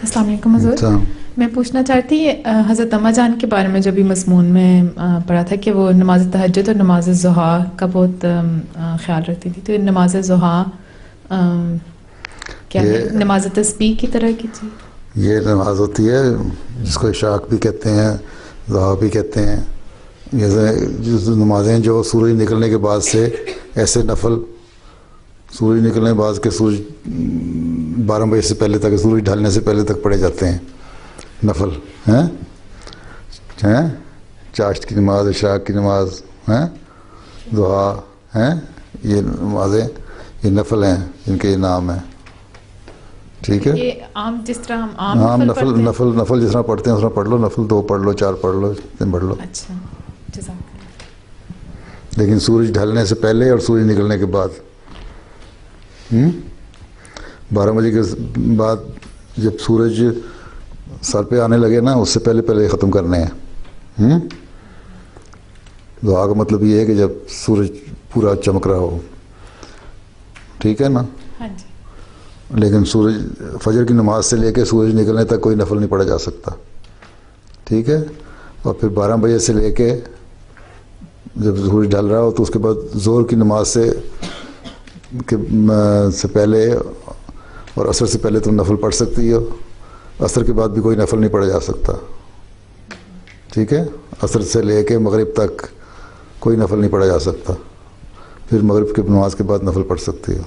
السلام علیکم حضرت. میں پوچھنا چاہتی حضرت اماں جان کے بارے میں جو بھی مضمون میں پڑھا تھا کہ وہ نماز تہجد اور نماز ضحیٰ کا بہت خیال رکھتی تھی. تو نماز ضحیٰ کیا ہے؟ نماز تسبیح کی طرح کی چیز؟ یہ نماز ہوتی ہے جس کو اشراق بھی کہتے ہیں، ضحیٰ بھی کہتے ہیں. یہ نمازیں جو سورج نکلنے کے بعد سے ایسے نفل، سورج نکلنے کے بعد کے سورج 12 بجے سے پہلے تک، سورج ڈھلنے سے پہلے تک پڑھے جاتے ہیں نفل ہیں. چاشت کی نماز، اشراق کی نماز ہیں، ضحیٰ ہیں. یہ نمازیں یہ نفل ہیں جن کے یہ نام ہیں. ٹھیک ہے. یہ عام جس طرح ہم عام نفل جس طرح پڑھتے ہیں اس طرح پڑھ لو. نفل 2 پڑھ لو، 4 پڑھ لو، 3 پڑھ لو. اچھا جزاک اللہ. لیکن سورج ڈھلنے سے پہلے اور سورج نکلنے کے بعد 12 بجے کے بعد جب سورج سر پہ آنے لگے نا، اس سے پہلے ختم کرنے ہیں. دعا کا مطلب یہ ہے کہ جب سورج پورا چمک رہا ہو. ٹھیک ہے نا. ہاں جی. لیکن سورج فجر کی نماز سے لے کے سورج نکلنے تک کوئی نفل نہیں پڑھا جا سکتا. ٹھیک ہے. اور پھر 12 بجے سے لے کے جب سورج ڈھل رہا ہو تو اس کے بعد ظہر کی نماز سے پہلے اور عصر سے پہلے تم نفل پڑھ سکتی ہو. عصر کے بعد بھی کوئی نفل نہیں پڑھا جا سکتا. ٹھیک ہے. عصر سے لے کے مغرب تک کوئی نفل نہیں پڑھا جا سکتا. پھر مغرب کی نماز کے بعد نفل پڑھ سکتی ہو.